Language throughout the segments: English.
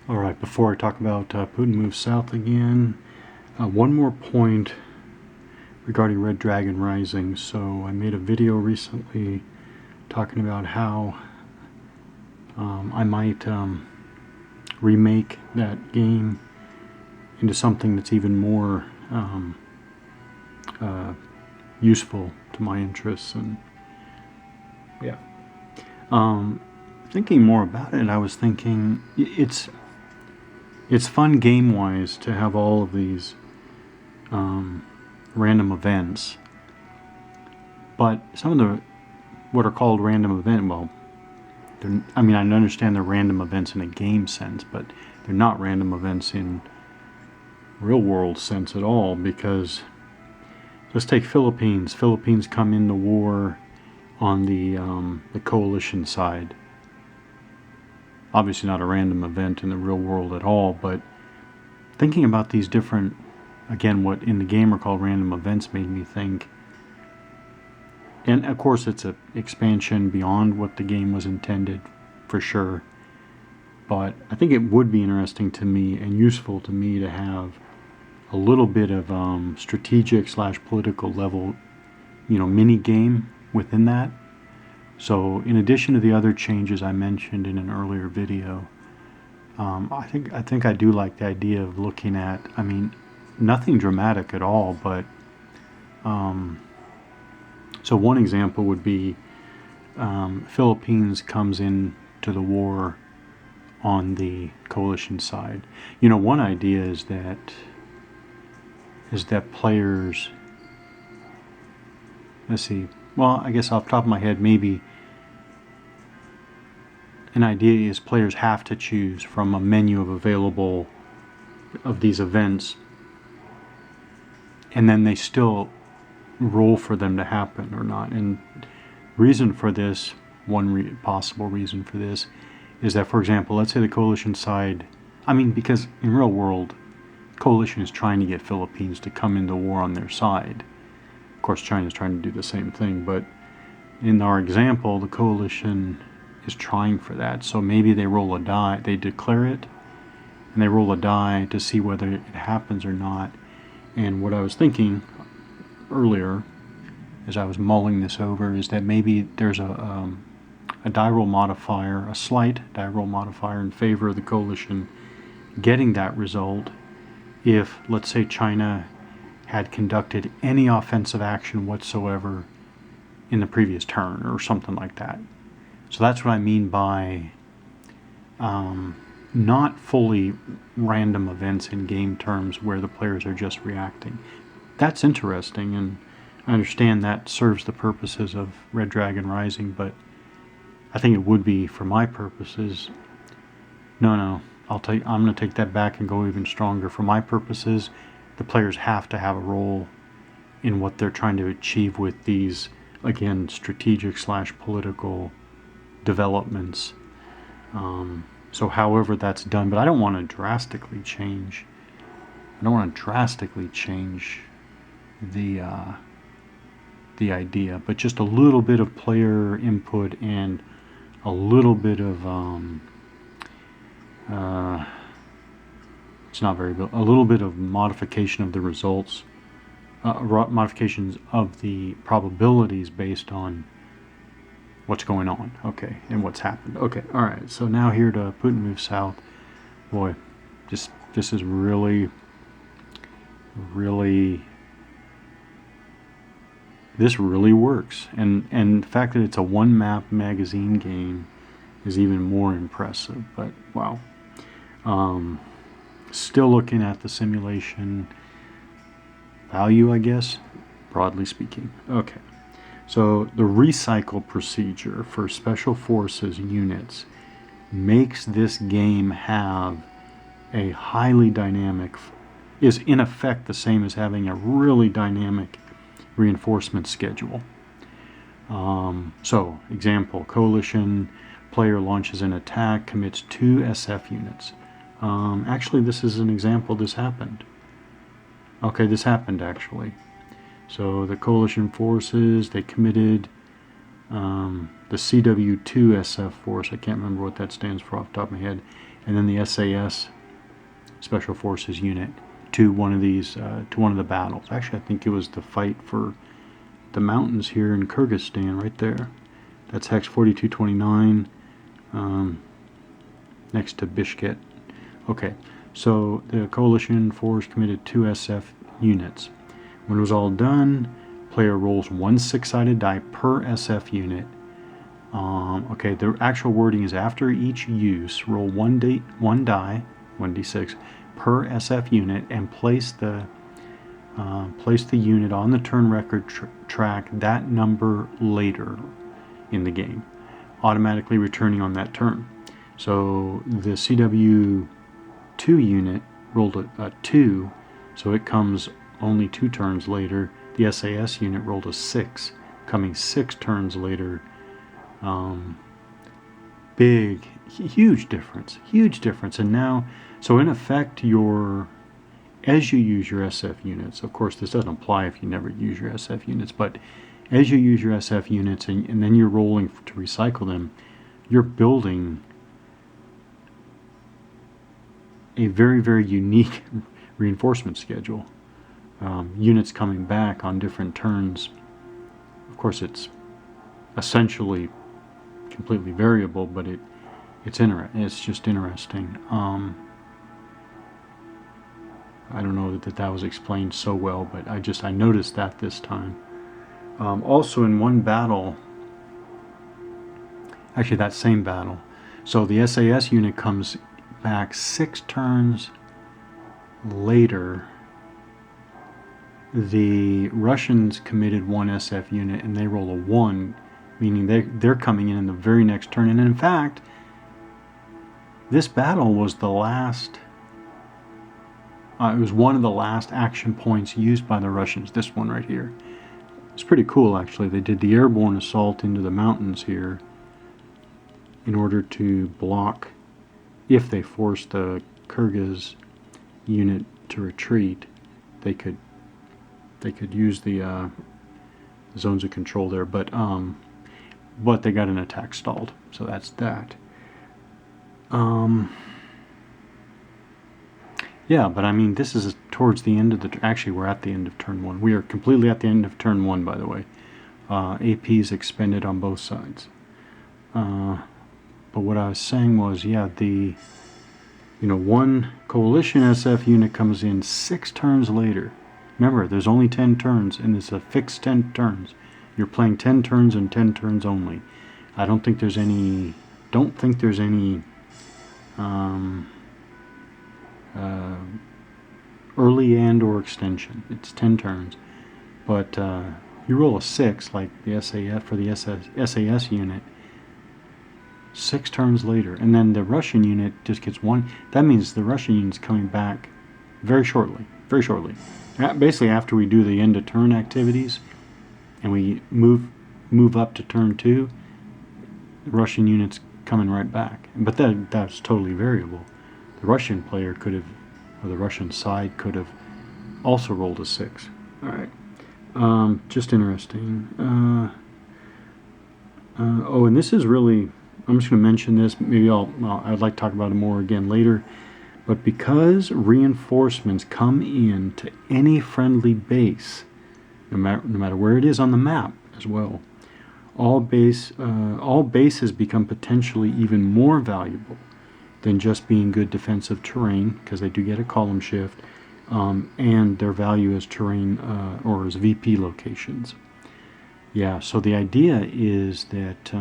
Alright, before I talk about Putin moves south again, one more point regarding Red Dragon Rising. So I made a video recently talking about how I might remake that game into something that's even more useful to my interests. And yeah, thinking more about it, I was thinking it's fun game-wise to have all of these random events, but some of the what are called random event, well, I mean, I understand they're random events in a game sense, but they're not random events in real-world sense at all, because let's take Philippines. Philippines come into war on the coalition side. Obviously not a random event in the real world at all, but thinking about these different, again, what in the game are called random events made me think, and of course it's an expansion beyond what the game was intended, for sure, but I think it would be interesting to me and useful to me to have a little bit of strategic / political level, mini game within that. So in addition to the other changes I mentioned in an earlier video, I think I do like the idea of looking at, I mean, nothing dramatic at all, but so one example would be Philippines comes in to the war on the coalition side. One idea is that players, let's see, well, I guess off the top of my head, maybe an idea is players have to choose from a menu of available of these events, and then they still roll for them to happen or not. And reason for this, possible reason for this, is that, for example, let's say the coalition side, I mean, because in real world, coalition is trying to get Philippines to come into war on their side. Of course, China's trying to do the same thing, but in our example, the coalition is trying for that. So maybe they roll a die, they declare it, and they roll a die to see whether it happens or not. And what I was thinking earlier, as I was mulling this over, is that maybe there's a die roll modifier, a slight die roll modifier in favor of the coalition getting that result if, let's say, China had conducted any offensive action whatsoever in the previous turn or something like that. So that's what I mean by not fully random events in game terms where the players are just reacting. That's interesting, and I understand that serves the purposes of Red Dragon Rising, but I think it would be, for my purposes, no, I'm going to take that back and go even stronger. For my purposes, the players have to have a role in what they're trying to achieve with these, again, strategic / political developments. So however that's done, but I don't want to drastically change. The idea, but just a little bit of player input and a little bit of it's not very good. A little bit of modification of the results, modifications of the probabilities based on what's going on, okay, and what's happened. Okay, all right. So now here to Putin moves south. Boy, this is really. This really works, and the fact that it's a one-map magazine game is even more impressive. But wow, still looking at the simulation value, I guess, broadly speaking. Okay, so the recycle procedure for Special Forces units makes this game have a highly dynamic, is in effect the same as having a really dynamic reinforcement schedule. So, example, coalition player launches an attack, commits 2 SF units. Actually, this is an example. This happened. Okay, this happened actually. So the coalition forces, they committed the CW2 SF Force, I can't remember what that stands for off the top of my head, and then the SAS Special Forces unit to one of these, to one of the battles. Actually, I think it was the fight for the mountains here in Kyrgyzstan, right there. That's Hex 4229, next to Bishkek. Okay, so the coalition force committed 2 SF units. When it was all done, player rolls 1 6-sided die per SF unit. Okay, the actual wording is after each use, roll 1 die, 1d6 per SF unit, and place the unit on the turn record track that number later in the game, automatically returning on that turn. So the CW2 unit rolled a 2, so it comes only 2 turns later. The SAS unit rolled a 6, coming 6 turns later. Huge difference. And now, so in effect, as you use your SF units, of course this doesn't apply if you never use your SF units, but as you use your SF units and then you're rolling to recycle them, you're building a very, very unique reinforcement schedule. Units coming back on different turns. Of course, it's essentially completely variable, but it's just interesting. I don't know that was explained so well, but I noticed that this time. Also in one battle, actually that same battle, so the SAS unit comes back 6 turns later. The Russians committed 1 SF unit and they roll a 1, meaning they're coming in the very next turn. And in fact, this battle was the last, it was one of the last action points used by the Russians, this one right here. It's pretty cool, actually. They did the airborne assault into the mountains here in order to block, if they forced the Kyrgyz unit to retreat, they could use the zones of control there, but they got an attack stalled, so that's that. Yeah, but I mean, this is towards the end of actually we're at the end of turn 1. We are completely at the end of turn 1, by the way. APs expended on both sides. But what I was saying was, yeah, one coalition SF unit comes in 6 turns later. Remember, there's only 10 turns, and it's a fixed 10 turns. You're playing 10 turns and 10 turns only. I don't think there's any early and or extension. It's 10 turns. But you roll a 6, like the SAS for the SAS unit, 6 turns later, and then the Russian unit just gets 1. That means the Russian unit's coming back very shortly. Basically, after we do the end of turn activities, and we move up to turn 2, the Russian unit's coming right back. But that's totally variable. The Russian player could have, or the Russian side could have, also rolled a 6. All right, just interesting. And this is really, I'm just going to mention this. Maybe I'd like to talk about it more again later. But because reinforcements come in to any friendly base, no matter where it is on the map as well, all bases become potentially even more valuable than just being good defensive terrain, because they do get a column shift, and their value as terrain or as VP locations. Yeah, so the idea is that,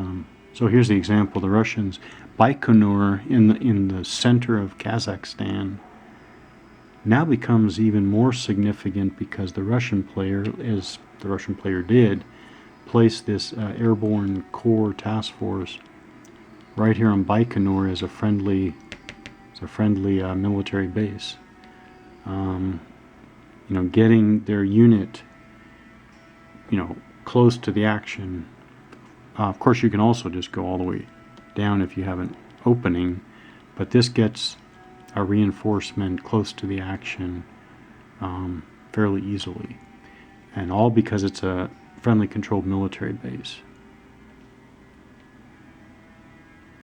so here's the example. The Russians, Baikonur in the center of Kazakhstan, now becomes even more significant because the Russian player, as the Russian player did, placed this airborne core task force right here on Baikonur as a friendly military base. Getting their unit, close to the action. Of course, you can also just go all the way down if you have an opening, but this gets a reinforcement close to the action fairly easily, and all because it's a friendly controlled military base.